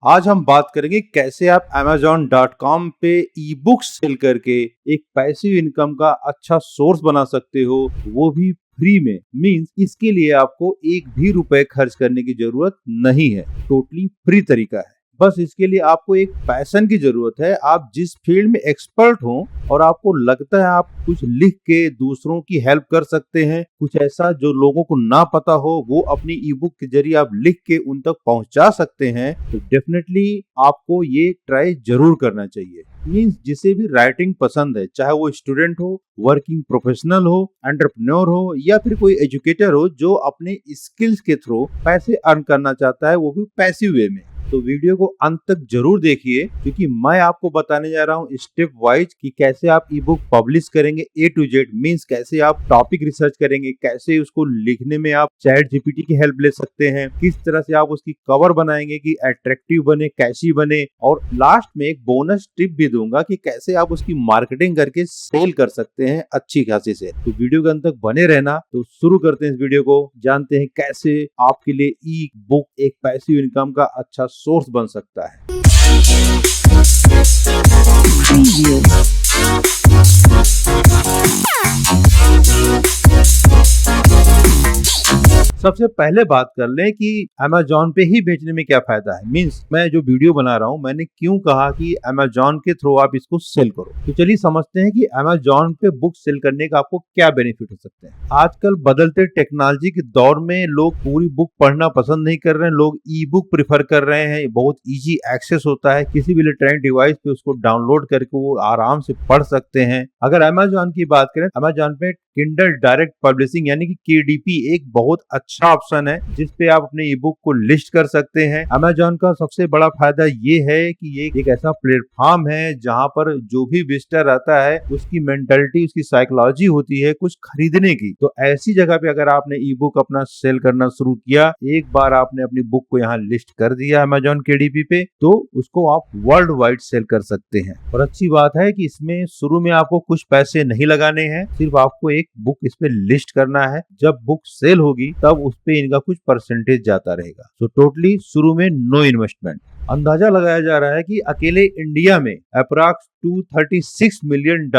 आज हम बात करेंगे कैसे आप Amazon.com पे ई बुक्स सेल करके एक पैसिव इनकम का अच्छा सोर्स बना सकते हो, वो भी फ्री में। मींस इसके लिए आपको एक भी रुपए खर्च करने की जरूरत नहीं है, टोटली फ्री तरीका है। बस इसके लिए आपको एक पैशन की जरूरत है। आप जिस फील्ड में एक्सपर्ट हो और आपको लगता है आप कुछ लिख के दूसरों की हेल्प कर सकते हैं, कुछ ऐसा जो लोगों को ना पता हो वो अपनी ई बुक के जरिए आप लिख के उन तक पहुंचा सकते हैं, तो डेफिनेटली आपको ये ट्राई जरूर करना चाहिए। मीन्स जिसे भी राइटिंग पसंद है, चाहे वो स्टूडेंट हो, वर्किंग प्रोफेशनल हो, एंटरप्रेन्योर हो या फिर कोई एजुकेटर हो जो अपने स्किल्स के थ्रू पैसे अर्न करना चाहता है, वो भी पैसिव वे में, तो वीडियो को अंत तक जरूर देखिए, क्योंकि मैं आपको बताने जा रहा हूँ स्टेप वाइज कि कैसे आप ई बुक पब्लिश करेंगे ए टू जेड। मीन्स कैसे आप टॉपिक रिसर्च करेंगे, कैसे उसको लिखने में आप चैट जीपीटी की हेल्प ले सकते हैं, किस तरह से आप उसकी कवर बनाएंगे कि अट्रैक्टिव बने, कैची बने, और लास्ट में एक बोनस टिप भी दूंगा कि कैसे आप उसकी मार्केटिंग करके सेल कर सकते हैं अच्छी खासी से। तो वीडियो के अंत तक बने रहना। तो शुरू करते हैं इस वीडियो को, जानते हैं कैसे आपके लिए ई बुक एक पैसिव इनकम का अच्छा सोर्स बन सकता है। सबसे पहले बात कर लें कि Amazon पे ही बेचने में क्या फायदा है। मींस मैं जो वीडियो बना रहा हूं, मैंने क्यों कहा कि Amazon के थ्रू आप इसको सेल करो। तो चलिए समझते हैं कि Amazon पे बुक सेल करने का आपको क्या बेनिफिट हो सकते हैं। आजकल बदलते टेक्नोलॉजी के दौर में लोग पूरी बुक पढ़ना पसंद नहीं कर रहे हैं, लोग ई बुक प्रिफर कर रहे हैं। बहुत ईजी एक्सेस होता है, किसी भी इलेक्ट्रॉनिक डिवाइस पे उसको डाउनलोड करके वो आराम से पढ़ सकते हैं। अगर Amazon की बात करें, Amazon पे किंडल डायरेक्ट पब्लिशिंग यानी कि KDP एक बहुत अच्छा ऑप्शन है, जिसपे आप अपने ई बुक को लिस्ट कर सकते हैं। Amazon का सबसे बड़ा फायदा ये है कि ये एक ऐसा प्लेटफॉर्म है जहां पर जो भी विजिटर आता है उसकी मेंटालिटी, उसकी साइकोलॉजी होती है कुछ खरीदने की। तो ऐसी जगह पे अगर आपने ई बुक अपना सेल करना शुरू किया, एक बार आपने अपनी बुक को यहाँ लिस्ट कर दिया Amazon KDP पे, तो उसको आप वर्ल्ड वाइड सेल कर सकते हैं। और अच्छी बात है कि इसमें शुरू में आपको कुछ पैसे नहीं लगाने हैं, सिर्फ आपको एक बुक इस पे लिस्ट करना है। जब बुक सेल होगी तब उस पे इनका कुछ परसेंटेज जाता रहेगा। तो टोटली शुरू में नो इन्वेस्टमेंट। अंदाजा लगाया जा रहा है कि अकेले इंडिया में अप्रॉक्स $236 मिलियन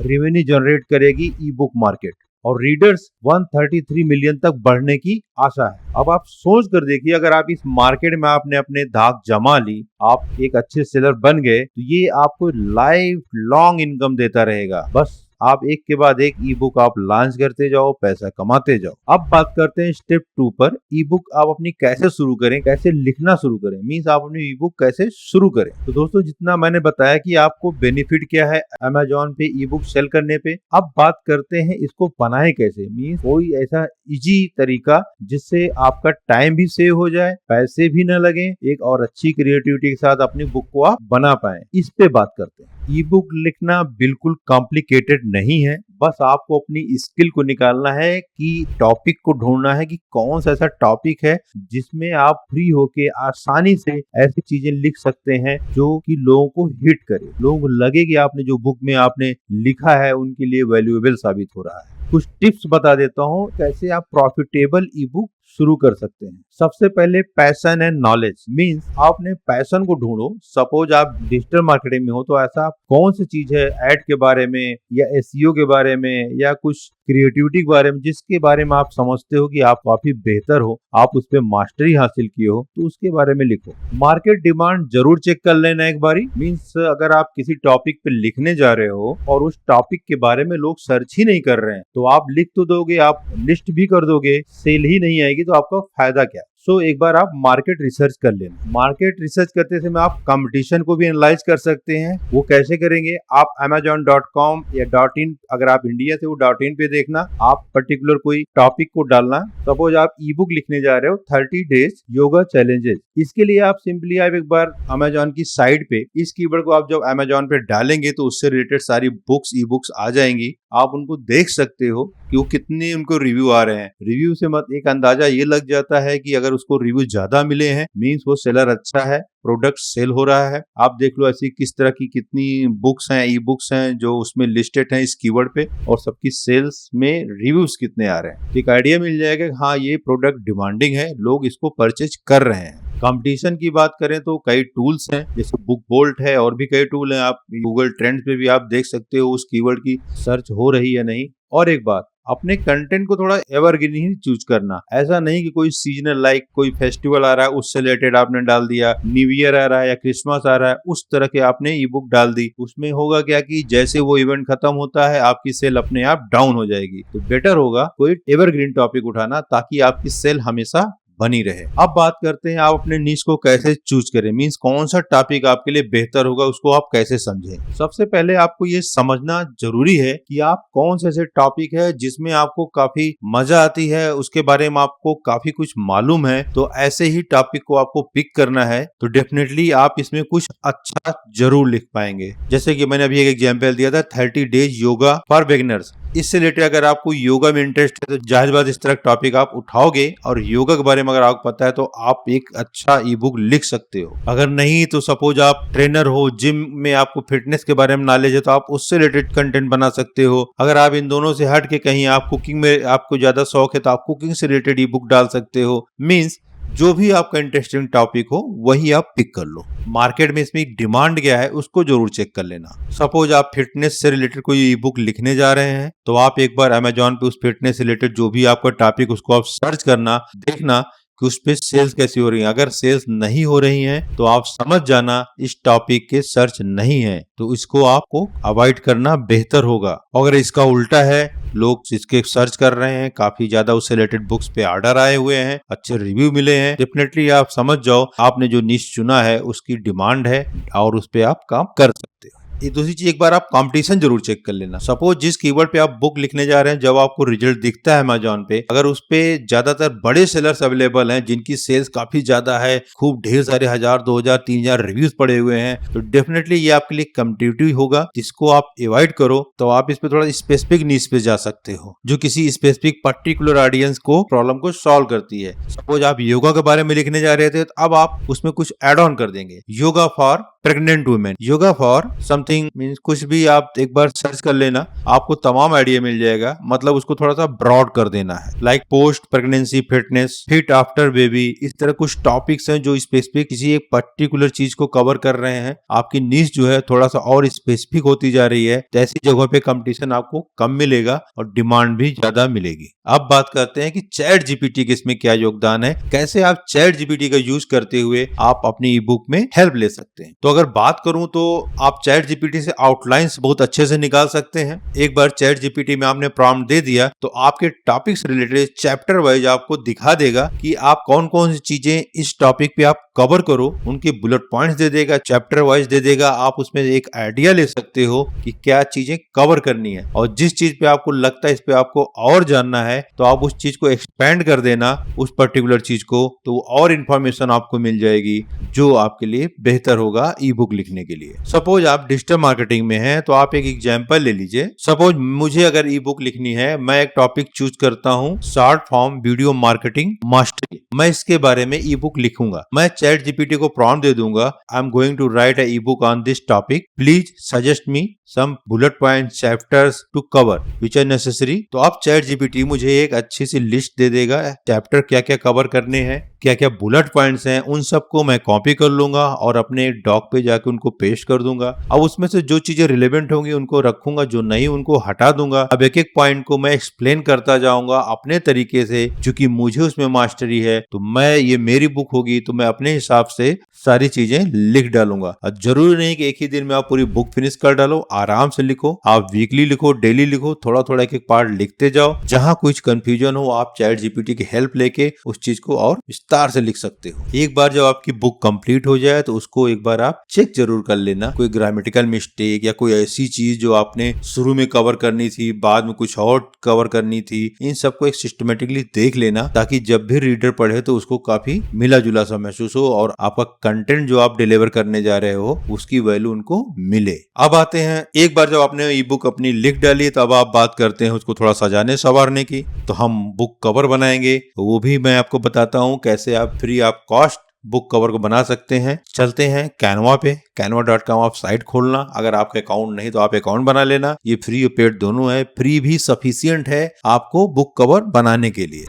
रेवेन्यू जनरेट करेगी ई बुक मार्केट, और रीडर्स 133 मिलियन तक बढ़ने की आशा है। अब आप सोच कर देखिए, अगर आप इस मार्केट में आपने अपने धाक जमा ली, आप एक अच्छे सेलर बन गए, तो ये आपको लाइफ लॉन्ग इनकम देता रहेगा। बस आप एक के बाद एक ई बुक आप लॉन्च करते जाओ, पैसा कमाते जाओ। अब बात करते हैं स्टेप 2 पर। ई बुक आप अपनी कैसे शुरू करें, कैसे लिखना शुरू करें, मीन्स आप अपनी ई बुक कैसे शुरू करें। तो दोस्तों, जितना मैंने बताया कि आपको बेनिफिट क्या है Amazon पे ई बुक सेल करने पे, अब बात करते हैं इसको बनाए कैसे। मीन्स कोई ऐसा इजी तरीका जिससे आपका टाइम भी सेव हो जाए, पैसे भी न लगे, एक और अच्छी क्रिएटिविटी के साथ अपनी बुक को आप बना पाए, इस पे बात करते हैं। ई बुक लिखना बिल्कुल कॉम्प्लिकेटेड नहीं है, बस आपको अपनी स्किल को निकालना है कि टॉपिक को ढूंढना है कि कौन सा ऐसा टॉपिक है जिसमें आप फ्री होके आसानी से ऐसी चीजें लिख सकते हैं जो कि लोगों को हिट करे, लोगों को लगे कि आपने जो बुक में आपने लिखा है उनके लिए वैल्यूएबल साबित हो रहा है। कुछ टिप्स बता देता हूँ कैसे आप प्रॉफिटेबल ई बुक शुरू कर सकते हैं। सबसे पहले पैशन एंड नॉलेज। मींस आपने पैशन को ढूंढो। सपोज आप डिजिटल मार्केटिंग में हो, तो ऐसा कौन सी चीज है एड के बारे में या एसईओ के बारे में या कुछ क्रिएटिविटी के बारे में जिसके बारे में आप समझते हो कि आप काफी बेहतर हो, आप उस पर मास्टरी हासिल किए हो, तो उसके बारे में लिखो। मार्केट डिमांड जरूर चेक कर लेना एक बारी। मींस अगर आप किसी टॉपिक पे लिखने जा रहे हो और उस टॉपिक के बारे में लोग सर्च ही नहीं कर रहे हैं, तो आप लिख तो दोगे, आप लिस्ट भी कर दोगे, सेल ही नहीं आएगी, तो आपका फायदा क्या। सो एक बार आप मार्केट रिसर्च कर लेना। मार्केट रिसर्च करते समय आप कंपटीशन को भी एनालाइज कर सकते हैं। वो कैसे करेंगे, आप Amazon.com या .in, अगर आप इंडिया से वो .in पे देखना, आप पर्टिकुलर कोई टॉपिक को डालना। सपोज आप ई बुक लिखने जा रहे हो 30 डेज योगा चैलेंजेस, इसके लिए आप सिंपली आप एक बार Amazon की साइट पे इस कीवर्ड को आप जब Amazon पे डालेंगे तो उससे रिलेटेड सारी बुक्स, ई बुक्स आ जाएंगी। आप उनको देख सकते हो कि वो कितने उनको रिव्यू आ रहे हैं। रिव्यू से मत एक अंदाजा ये लग जाता है कि अगर उसको रिव्यू ज्यादा मिले हैं, मीन्स वो सेलर अच्छा है, प्रोडक्ट सेल हो रहा है। आप देख लो ऐसी किस तरह की कितनी बुक्स हैं, ई बुक्स हैं जो उसमें लिस्टेड हैं इस कीवर्ड पे, और सबकी सेल्स में रिव्यूज कितने आ रहे हैं। एक आइडिया मिल जाएगा कि हाँ ये प्रोडक्ट डिमांडिंग है, लोग इसको परचेज कर रहे हैं। कंपटीशन की बात करें तो कई टूल्स हैं, जैसे बुक बोल्ट है और भी कई टूल हैं। आप गूगल ट्रेंड्स पे भी आप देख सकते हो उस कीवर्ड की सर्च हो रही है नहीं। और एक बात, अपने कंटेंट को थोड़ा एवरग्रीन ही चूज करना। ऐसा नहीं कि कोई सीजनल, लाइक कोई फेस्टिवल आ रहा है उससे रिलेटेड आपने डाल दिया, न्यू ईयर आ रहा है या क्रिसमस आ रहा है उस तरह के आपने ई बुक डाल दी। उसमें होगा क्या कि जैसे वो इवेंट खत्म होता है आपकी सेल अपने आप डाउन हो जाएगी। तो बेटर होगा कोई एवरग्रीन टॉपिक उठाना ताकि आपकी सेल हमेशा बनी रहे। अब बात करते हैं आप अपने नीश को कैसे चूज करें, मींस कौन सा टॉपिक आपके लिए बेहतर होगा उसको आप कैसे समझें। सबसे पहले आपको ये समझना जरूरी है कि आप कौन से ऐसे टॉपिक है जिसमें आपको काफी मजा आती है, उसके बारे में आपको काफी कुछ मालूम है, तो ऐसे ही टॉपिक को आपको पिक करना है। तो डेफिनेटली आप इसमें कुछ अच्छा जरूर लिख पाएंगे। जैसे कि मैंने अभी एक एग्जाम्पल दिया था 30 डेज योगा फॉर बिगिनर्स। इससे रिलेटेड अगर आपको योगा में इंटरेस्ट है तो जाहिर बात इस तरह टॉपिक आप उठाओगे और योगा के बारे में अगर आपको पता है तो आप एक अच्छा ई बुक लिख सकते हो। अगर नहीं तो सपोज आप ट्रेनर हो, जिम में आपको फिटनेस के बारे में नॉलेज है तो आप उससे रिलेटेड कंटेंट बना सकते हो। अगर आप इन दोनों से हट के कहीं आप कुकिंग में आपको ज्यादा शौक है तो आप कुकिंग से रिलेटेड ई बुक डाल सकते हो। मीन्स जो भी आपका इंटरेस्टिंग टॉपिक हो वही आप पिक कर लो। मार्केट में इसमें डिमांड क्या है उसको जरूर चेक कर लेना। सपोज आप फिटनेस से रिलेटेड कोई ई बुक लिखने जा रहे हैं तो आप एक बार अमेजोन पे उस फिटनेस से रिलेटेड जो भी आपका टॉपिक उसको आप सर्च करना, देखना कि उस पे सेल्स कैसी हो रही है। अगर सेल्स नहीं हो रही हैं तो आप समझ जाना इस टॉपिक के सर्च नहीं है, तो इसको आपको अवॉइड करना बेहतर होगा। अगर इसका उल्टा है, लोग इसके सर्च कर रहे हैं, काफी ज्यादा उससे रिलेटेड बुक्स पे ऑर्डर आए हुए हैं, अच्छे रिव्यू मिले हैं, डेफिनेटली आप समझ जाओ आपने जो निश चुना है उसकी डिमांड है और उस पे आप काम कर सकते हो। ये दूसरी चीज, एक बार आप कंपटीशन जरूर चेक कर लेना। सपोज जिस कीवर्ड पे आप बुक लिखने जा रहे हैं, जब आपको रिजल्ट दिखता है अमेजोन पे, अगर उस पे ज्यादातर बड़े सेलर्स अवेलेबल हैं जिनकी सेल्स काफी ज्यादा है, खूब ढेर सारे 1000, 2000, 3000 रिव्यूज पड़े हुए हैं, तो डेफिनेटली ये आपके लिए कम्पिटिटिव होगा, जिसको आप अवॉइड करो। तो आप इस पे थोड़ा स्पेसिफिक नीश पे जा सकते हो जो किसी स्पेसिफिक पर्टिकुलर ऑडियंस को प्रॉब्लम को सॉल्व करती है। सपोज आप योगा के बारे में लिखने जा रहे थे तो अब आप उसमें कुछ एड ऑन कर देंगे, yoga for pregnant women, yoga for something, means कुछ भी आप एक बार सर्च कर लेना, आपको तमाम आइडिया मिल जाएगा। मतलब उसको थोड़ा सा ब्रॉड कर देना है, like post pregnancy fitness, fit after baby, इस तरह कुछ टॉपिक्स हैं जो स्पेसिफिक किसी एक पर्टिकुलर चीज को कवर कर रहे हैं। आपकी नीश जो है थोड़ा सा और स्पेसिफिक होती जा रही है, तो ऐसी जगहों पे कंपटीशन आपको कम मिलेगा और डिमांड भी ज्यादा मिलेगी। अब बात करते हैं कि चैट जीपीटी के इसमें क्या योगदान है, कैसे आप चैट जीपीटी का यूज करते हुए आप अपनी ई बुक में हेल्प ले सकते हैं। तो अगर बात करूं तो आप चैट जीपीटी से आउटलाइंस बहुत अच्छे से निकाल सकते हैं। एक बार चैट जीपीटी में आपने प्रॉम्प्ट दे दिया तो आपके टॉपिक से रिलेटेड चैप्टर वाइज आपको दिखा देगा कि आप कौन कौन सी चीजें इस टॉपिक पे आप कवर करो, उनके बुलेट पॉइंट्स दे देगा, चैप्टर वाइज दे देगा। आप उसमें एक आइडिया ले सकते हो कि क्या चीजें कवर करनी है, और जिस चीज पे आपको लगता है इस पे आपको और जानना है तो आप उस चीज को एक्सपेंड कर देना उस पर्टिकुलर चीज को, तो और इंफॉर्मेशन आपको मिल जाएगी जो आपके लिए बेहतर होगा ई बुक लिखने के लिए। सपोज आप डिजिटल मार्केटिंग में हैं तो आप एक एग्जांपल ले लीजिए। सपोज मुझे अगर ई बुक लिखनी है, मैं एक टॉपिक चूज करता हूँ, short form video marketing mastery, मैं इसके बारे में ई बुक लिखूंगा। मैं चैट जीपीटी को प्रॉम्प्ट दे दूंगा, I am going to write a ebook on this topic, please suggest me some bullet point chapters to cover which are necessary. तो आप चैट जीपीटी मुझे एक अच्छी सी लिस्ट दे देगा, चैप्टर क्या क्या कवर करने हैं, क्या क्या बुलेट पॉइंट्स हैं, उन सबको मैं कॉपी कर लूंगा और अपने डॉक पे जाके उनको पेस्ट कर दूंगा। अब उसमें से जो चीजें रिलेवेंट होंगी उनको रखूंगा, जो नहीं उनको हटा दूंगा। अब एक एक पॉइंट को मैं एक्सप्लेन करता जाऊंगा अपने तरीके से, क्योंकि मुझे उसमें मास्टरी है, तो मैं ये मेरी बुक होगी तो मैं अपने हिसाब से सारी चीजें लिख डालूंगा। जरूरी नहीं कि एक ही दिन में आप पूरी बुक फिनिश कर डालो, आराम से लिखो, आप वीकली लिखो, डेली लिखो, थोड़ा थोड़ा एक एक पार्ट लिखते जाओ। जहां कुछ कंफ्यूजन हो आप चैट जीपीटी की हेल्प लेके उस चीज को और विस्तार से लिख सकते हो। एक बार जब आपकी बुक कंप्लीट हो जाए तो उसको एक बार आप चेक जरूर कर लेना, कोई ग्रामेटिकल मिस्टेक या कोई ऐसी चीज जो आपने शुरू में कवर करनी थी, बाद में कुछ और कवर करनी थी, इन सबको एक सिस्टमेटिकली देख लेना, ताकि जब भी रीडर पढ़े तो उसको काफी मिला जुला सा महसूस हो और आपका कंटेंट जो आप डिलीवर करने जा रहे हो उसकी वैल्यू उनको मिले। अब आते हैं, एक बार जब आपने ई बुक अपनी लिख डाली तो अब आप बात करते हैं उसको थोड़ा सजाने संवारने की। तो हम बुक कवर बनाएंगे, वो भी मैं आपको बताता हूँ कैसे आप free of cost book cover को बना सकते हैं। चलते हैं कैनवा पे, canva.com आप साइट खोलना। अगर आपका अकाउंट नहीं तो आप अकाउंट बना लेना, ये फ्री और पेड दोनों है। फ्री भी सफिशिएंट है आपको बुक कवर बनाने के लिए।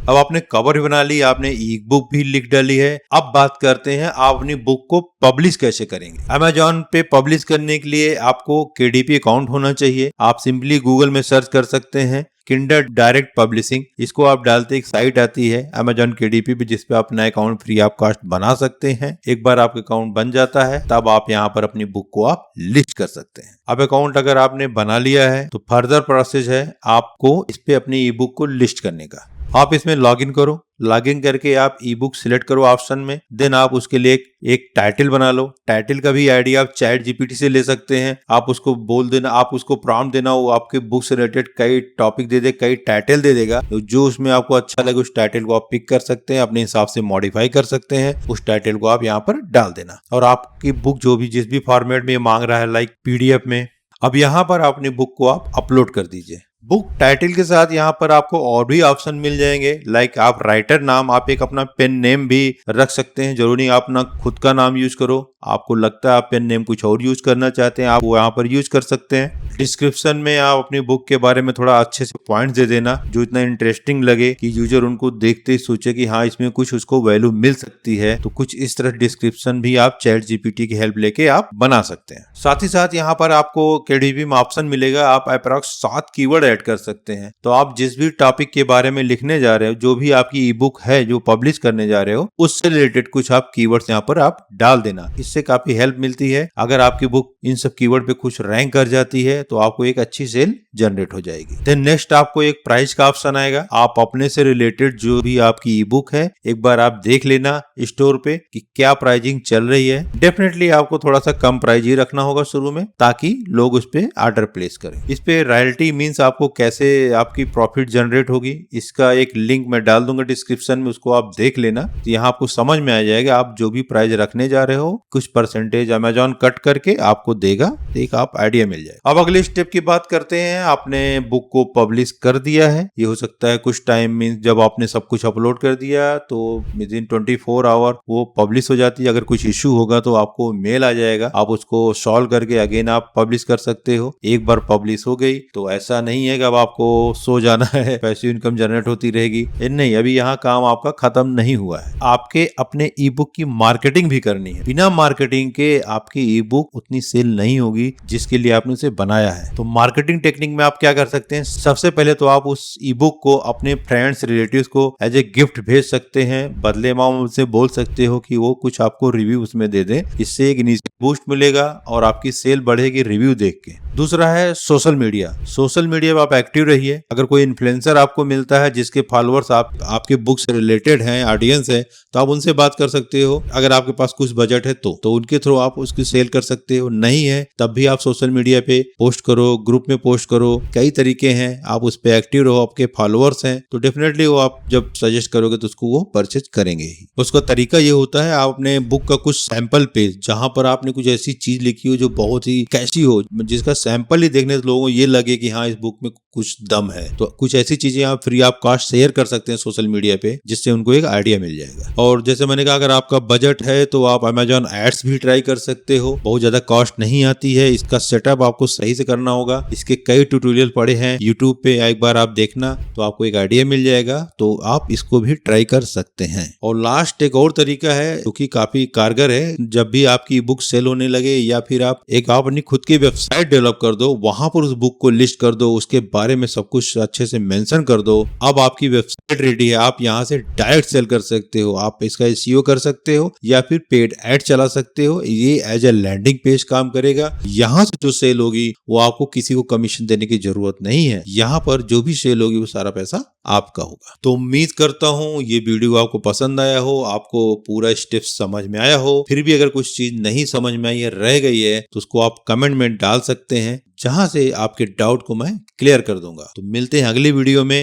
अब आपने कवर भी बना ली, आपने ई बुक भी लिख डाली है। अब बात करते हैं आप अपनी बुक को पब्लिश कैसे करेंगे। Amazon पे पब्लिश करने के लिए आपको KDP अकाउंट होना चाहिए। आप सिंपली गूगल में सर्च कर सकते हैं किंडर डायरेक्ट पब्लिशिंग, इसको आप डालते एक साइट आती है Amazon KDP पे, जिसपे आप नया अकाउंट फ्री ऑफ कॉस्ट बना सकते हैं। एक बार आपका अकाउंट बन जाता है तब आप यहाँ पर अपनी बुक को आप लिस्ट कर सकते हैं। अब अकाउंट अगर आपने बना लिया है तो फर्दर प्रोसेस है आपको इस पे अपनी ई बुक को लिस्ट करने का। आप इसमें लॉगिन करो, लॉगिन करके आप ई बुक सिलेक्ट करो ऑप्शन में, देन आप उसके लिए एक टाइटल बना लो। टाइटल का भी आइडिया आप चैट जीपीटी से ले सकते हैं। आप उसको बोल देना, आप उसको प्रॉम्प्ट देना, वो आपके बुक से रिलेटेड कई टॉपिक दे दे, कई टाइटल दे देगा। तो जो उसमें आपको अच्छा लगे उस टाइटल को आप पिक कर सकते हैं, अपने हिसाब से मॉडिफाई कर सकते हैं। उस टाइटल को आप यहाँ पर डाल देना और आपकी बुक जो भी जिस भी फॉर्मेट में मांग रहा है, लाइक PDF में, अब यहाँ पर अपनी बुक को आप अपलोड कर दीजिए। बुक टाइटल के साथ यहाँ पर आपको और भी ऑप्शन मिल जाएंगे, लाइक आप राइटर नाम, आप एक अपना पेन नेम भी रख सकते हैं। जरूरी नहीं आप अपना खुद का नाम यूज करो, आपको लगता है आप पेन नेम कुछ और यूज करना चाहते हैं, आप वो यहाँ पर यूज कर सकते हैं। डिस्क्रिप्शन में आप अपनी बुक के बारे में थोड़ा अच्छे से पॉइंट दे देना, जो इतना इंटरेस्टिंग लगे कि यूजर उनको देखते ही सोचे कि हाँ इसमें कुछ उसको वैल्यू मिल सकती है। तो कुछ इस तरह डिस्क्रिप्शन भी आप चैट जीपीटी की हेल्प लेके आप बना सकते हैं। साथ ही साथ यहाँ पर आपको KDP में ऑप्शन मिलेगा, आप अप्रॉक्स 7 कीवर्ड ऐड कर सकते हैं। तो आप जिस भी टॉपिक के बारे में लिखने जा रहे हो, जो भी आपकी ई बुक है जो पब्लिश करने जा रहे हो, उससे रिलेटेड कुछ आप कीवर्ड्स यहाँ पर आप डाल देना। इससे काफी हेल्प मिलती है। अगर आपकी बुक इन सब कीवर्ड पे कुछ रैंक कर जाती है तो आपको एक अच्छी सेल जनरेट हो जाएगी। देन नेक्स्ट आपको एक प्राइस का ऑप्शन आएगा। आप अपने से रिलेटेड जो भी आपकी ई बुक है एक बार आप देख लेना स्टोर पे कि क्या प्राइसिंग चल रही है। डेफिनेटली आपको थोड़ा सा कम प्राइस ही रखना होगा शुरू में, ताकि लोग उस पे ऑर्डर प्लेस करें। इस पे रॉयल्टी मींस आपको कैसे आपकी प्रॉफिट जनरेट होगी, इसका एक लिंक मैं डाल दूंगा डिस्क्रिप्शन में, उसको आप देख लेना। तो यहाँ आपको समझ में आ जाएगा आप जो भी प्राइस रखने जा रहे हो कुछ परसेंटेज Amazon कट करके आपको देगा, एक आप आइडिया मिल जाए। अब अगले स्टेप की बात करते हैं। आपने बुक को पब्लिश कर दिया है, ये हो सकता है कुछ टाइम मींस जब आपने सब कुछ अपलोड कर दिया तो विद इन 24 आवर वो पब्लिश हो जाती है। अगर कुछ इश्यू होगा तो आपको मेल आ जाएगा, आप उसको सॉल्व करके अगेन आप पब्लिश कर सकते हो। एक बार पब्लिश हो गई तो ऐसा नहीं है कि अब आपको सो जाना है, पैसिव इनकम जनरेट होती रहेगी, नहीं। अभी यहाँ काम आपका खत्म नहीं हुआ है, आपके अपने ई बुक की मार्केटिंग भी करनी है। बिना मार्केटिंग के आपकी ई बुक उतनी सेल नहीं होगी जिसके लिए आपने उसे बनाया है। तो मार्केटिंग टेक्निक में आप क्या कर सकते हैं, सबसे पहले तो आप उस ई बुक को अपने फ्रेंड्स रिलेटिव्स को एज ए गिफ्ट भेज सकते हैं। बदले में उनसे बोल सकते हो कि वो कुछ आपको रिव्यू उसमें दे दें, इससे एक इनिशियल बूस्ट मिलेगा और आपकी सेल बढ़ेगी रिव्यू देख के। दूसरा है सोशल मीडिया। सोशल मीडिया पे आप एक्टिव रहिए। अगर कोई इन्फ्लुएंसर आपको मिलता है जिसके फॉलोअर्स आपके बुक से रिलेटेड हैं, ऑडियंस है, तो आप उनसे बात कर सकते हो। अगर आपके पास कुछ बजट है तो उनके थ्रू आप उसकी सेल कर सकते हो। नहीं है तब भी आप सोशल मीडिया पे पोस्ट करो, ग्रुप में पोस्ट करो, कई तरीके हैं, आप उस पे एक्टिव रहो। आपके फॉलोअर्स हैं तो डेफिनेटली वो आप जब सजेस्ट करोगे तो उसको वो परचेज करेंगे ही। उसका तरीका ये होता है, आप अपने बुक का कुछ सैंपल पेज जहां पर आपने कुछ ऐसी चीज लिखी हो जो बहुत ही कैसी हो, जिसका सैंपल ही देखने से लोगों को ये लगे कि हाँ इस बुक में कुछ दम है, तो कुछ ऐसी चीजें आप फ्री ऑफ कॉस्ट शेयर कर सकते हैं सोशल मीडिया पे, जिससे उनको एक आइडिया मिल जाएगा। और जैसे मैंने कहा अगर आपका बजट है तो आप Amazon एड्स भी ट्राई कर सकते हो, बहुत ज्यादा कॉस्ट नहीं आती है। इसका सेटअप आपको सही से करना होगा। इसके कई ट्यूटोरियल पड़े हैं यूट्यूब पे, एक बार आप देखना तो आपको एक आइडिया मिल जाएगा। तो आप इसको भी ट्राई कर सकते हैं। और लास्ट एक और तरीका है जो कि काफी कारगर है। जब भी आपकी बुक सेल होने लगे या फिर आप अपनी खुद की वेबसाइट डेवलप कर दो, वहां पर उस बुक को लिस्ट कर दो, उसके बारे में सब कुछ अच्छे से मेंशन कर दो। अब आपकी वेबसाइट रेडी है, आप यहाँ से डायरेक्ट सेल कर सकते हो। आप इसका SEO कर सकते हो या फिर पेड एड चला सकते हो। ये एज ए लैंडिंग पेज काम करेगा। यहाँ से जो सेल होगी वो आपको किसी को कमीशन देने की जरूरत नहीं है। यहाँ पर जो भी सेल होगी वो सारा पैसा आपका होगा। तो उम्मीद करता हूँ ये वीडियो आपको पसंद आया हो, आपको पूरा स्टेप समझ में आया हो। फिर भी अगर कुछ चीज नहीं समझ में आई है, रह गई है, तो उसको आप कमेंट में डाल सकते हैं, जहां से आपके डाउट को मैं क्लियर कर दूंगा। तो मिलते हैं अगली वीडियो में।